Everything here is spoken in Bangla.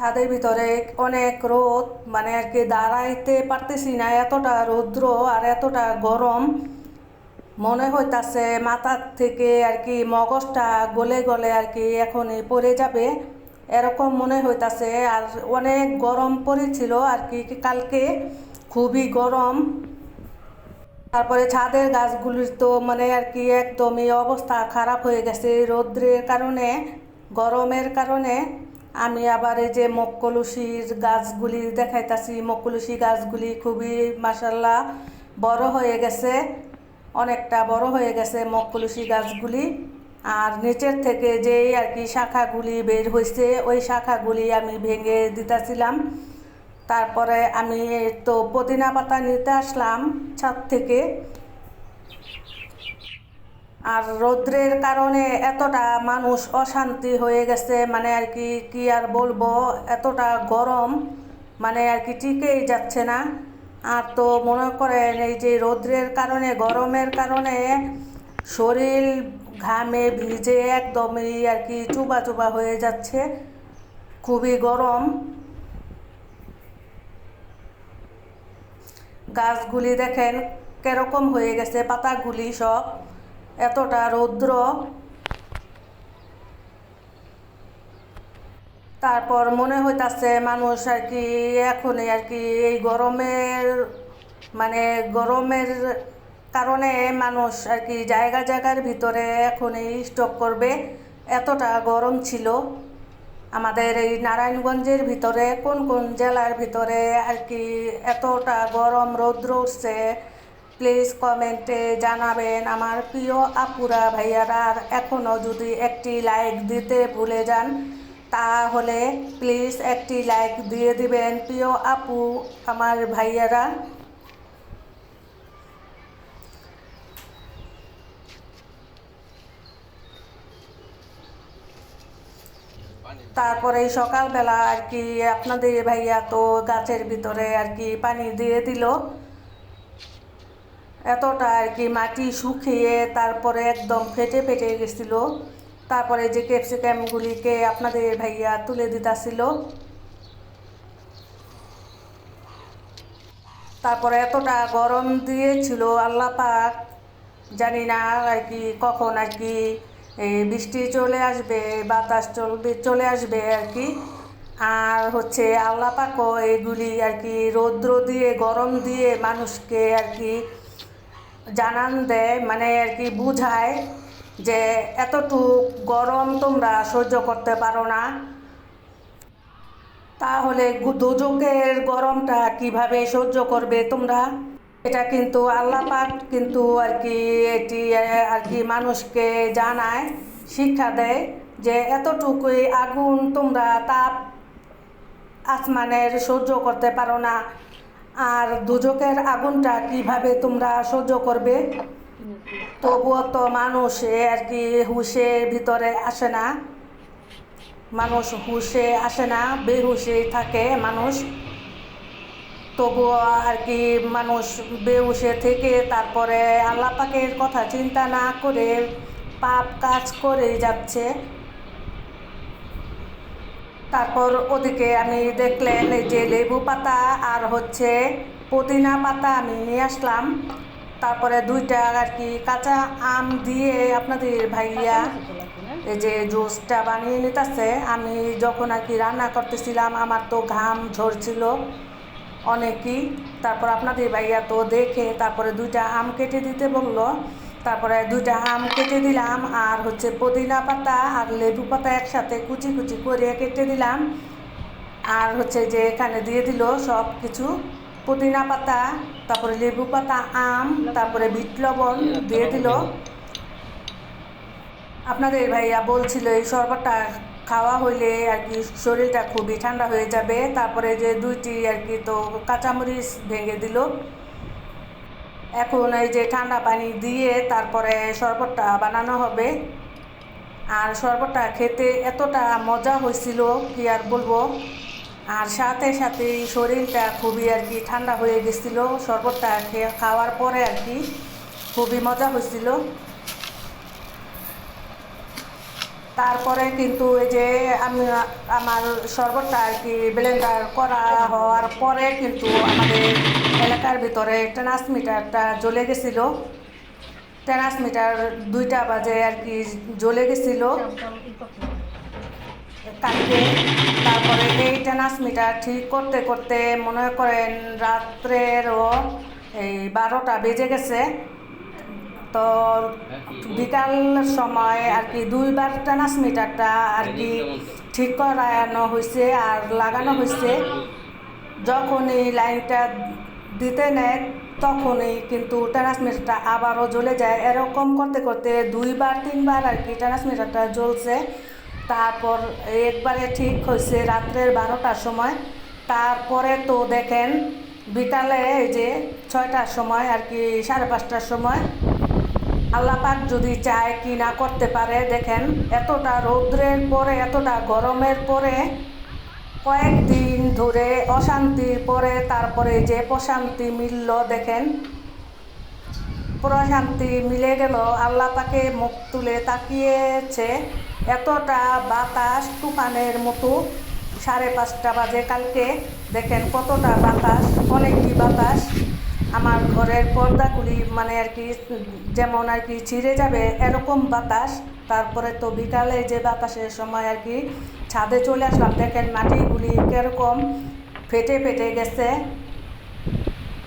ছাদের ভিতরে অনেক রোদ, মানে আর কি দাঁড়াইতে পারতেছি না, এতটা রৌদ্র আর এতটা গরম। মনে হইতাছে মাথার থেকে আর কি মগজটা গলে গলে আর কি এখনই পড়ে যাবে, এরকম মনে হইতাছে। আর অনেক গরম পড়েছিল আর কি কালকে, খুবই গরম। তারপরে ছাদের গাছগুলির তো মানে আর কি একদমই অবস্থা খারাপ হয়ে গেছে রৌদ্রের কারণে, গরমের কারণে। আমি আবার এই যে মক্কলুশির গাছগুলি দেখাইতাছি, মক্কলুশি গাছগুলি খুবই মাশাল্লাহ বড় হয়ে গেছে, অনেকটা বড় হয়ে গেছে মক্কলুশি গাছগুলি। আর নিচের থেকে যেই আর কি শাখাগুলি বের হয়েছে, ওই শাখাগুলি আমি ভেঙে দিতেছিলাম। তারপরে আমি তো পুদিনা পাতা নিতে আসলাম ছাদ থেকে। আর রৌদ্রের কারণে এতটা মানুষ অশান্তি হয়ে গেছে, মানে আর কি কি আর বলবো, এতটা গরম, মানে আর কি টিকেই যাচ্ছে না। আর তো মনে করেন এই যে রৌদ্রের কারণে, গরমের কারণে শরীর ঘামে ভিজে একদমই আর কি চুবা চুবা হয়ে যাচ্ছে, খুবই গরম। গাছগুলি দেখেন কিরকম হয়ে গেছে, পাতাগুলি সব, এতটা রৌদ্র। তারপর মনে হইতাছে মানুষ আর কি এখনই আর কি এই গরমের, মানে গরমের কারণে মানুষ আর কি জায়গা জায়গার ভিতরে এখনই স্টক করবে, এতটা গরম ছিল। আমাদের এই নারায়ণগঞ্জের ভিতরে কোন কোন জেলার ভিতরে আর কি এতটা গরম রৌদ্র উঠছে, প্লিজ কমেন্টে জানাবেন আমার প্রিয় আপুরা ভাইয়ারা। আর এখনও যদি একটি লাইক দিতে ভুলে যান, তাহলে প্লিজ একটি লাইক দিয়ে দিবেন প্রিয় আপু আমার ভাইয়ারা। তারপরে সকালবেলা আর কি আপনাদের ভাইয়া তো গাছের ভিতরে আর কি পানি দিয়ে দিল, এতটা আর কি মাটি শুকিয়ে তারপরে একদম ফেটে ফেটে গেছিল। তারপরে যে ক্যাপসিকামগুলিকে আপনাদের ভাইয়া তুলে দিতেছিল। তারপরে এতটা গরম দিয়েছিল আল্লাহ পাক, জানি না আর কি কখন আর কি এই বৃষ্টি চলে আসবে, বাতাস চলে আসবে আর কি। আর হচ্ছে আল্লাহ পাকও এগুলি আর কি রৌদ্র দিয়ে গরম দিয়ে মানুষকে আর কি জানান দেয়, মানে আর কি বুঝায় যে এতটুকু গরম তোমরা সহ্য করতে পারো না, তাহলে দোজখের গরমটা কিভাবে সহ্য করবে তোমরা। এটা কিন্তু আল্লাহ পাক কিন্তু আর কি এটি আর কি মানুষকে জানায়, শিক্ষা দেয় যে এতটুকুই আগুন তোমরা তাপ আসমানের সহ্য করতে পারো না, আর দোজখের আগুনটা কিভাবে তোমরা সহ্য করবে। তবুও তো মানুষ আর কি হুঁশের ভিতরে আসে না, মানুষ হুঁশে আসে না, বেহুশে থাকে মানুষ। তবুও আর কি মানুষ বেহুশে থেকে তারপরে আল্লাহ পাকের কথা চিন্তা না করে পাপ কাজ করে যাচ্ছে। তারপর ওদিকে আমি দেখলেন এই যে লেবু পাতা আর হচ্ছে পুদিনা পাতা আমি নিয়ে আসলাম। তারপরে দুইটা আর কি কাঁচা আম দিয়ে আপনাদের ভাইয়া এই যে জুসটা বানিয়ে নিতেছে। আমি যখন আর কি রান্না করতেছিলাম আমার তো ঘাম ঝরছিল অনেকই। তারপর আপনাদের ভাইয়া তো দেখে তারপরে দুইটা আম কেটে দিতে বললো, তারপরে দুইটা আম কেটে দিলাম, আর হচ্ছে পুদিনা পাতা আর লেবু পাতা একসাথে কুচি কুচি করে কেটে দিলাম। আর হচ্ছে যে এখানে দিয়ে দিল সব কিছু, পুদিনা পাতা, তারপরে লেবু পাতা, আম, তারপরে বিট লবণ দিয়ে দিল। আপনাদের ভাইয়া বলছিল এই শরবতটা খাওয়া হইলে আর কি শরীরটা খুবই ঠান্ডা হয়ে যাবে। তারপরে যে দুইটি আর কি তো কাঁচামরিচ ভেঙে দিল। এখন এই যে ঠান্ডা পানি দিয়ে তারপরে শরবতটা বানানো হবে। আর শরবতটা খেতে এতটা মজা হয়েছিল কি আর বলবো। আর সাথে সাথে শরীরটা খুবই আর কি ঠান্ডা হয়ে গেছিল শরবতটা খাওয়ার পরে আর কি, খুবই মজা হয়েছিল। তারপরে কিন্তু এই যে আমি আমার শরবতটা আর কি ব্লেন্ডার করা হওয়ার পরে কিন্তু আমাদের এলাকার ভিতরে ট্রান্সমিটারটা জ্বলে গেছিলো। ট্রান্সমিটার 2টা বাজে আর কি জ্বলে গেছিলো কালকে। তারপরে এই ট্রান্সমিটার ঠিক করতে করতে মনে করেন রাত্রেরও এই 12টা বেজে গেছে। তো বিকাল সময় আর কি 2বার ট্রান্সমিটারটা আর কি ঠিক করানো হয়েছে আর লাগানো হয়েছে। যখনই লাইনটা দিতে নেয় তখনই কিন্তু ট্রান্সমিটারটা আবারও জ্বলে যায়। এরকম করতে করতে 2বার 3বার আর কি ট্রান্সমিটারটা জ্বলছে। তারপর একবারে ঠিক হয়েছে রাত্রের 12টার সময়। তারপরে তো দেখেন বিকালে এই যে 6টার সময় আর কি 5:30টার সময় আল্লাহ পাক যদি চায় কি না করতে পারে। দেখেন এতটা রৌদ্রের পরে এতটা গরমের পরে কয়েকদিন ধরে অশান্তির পরে তারপরে যে প্রশান্তি মিলল, দেখেন প্রশান্তি মিলে গেল। আল্লাহ পাকে মুখ তুলে তাকিয়েছে, এতটা বাতাস তুফানের মতো। 5:30 বাজে কালকে দেখেন কতটা বাতাস, অনেকই বাতাস। আমার ঘরের পর্দাগুলি মানে আর কি যেমন আর কি ছিঁড়ে যাবে এরকম বাতাস। তারপরে তো বিকালে যে বাতাসের সময় আর কি ছাদে চলে আসলাম, দেখেন মাটিগুলি কীরকম ফেটে ফেটে গেছে।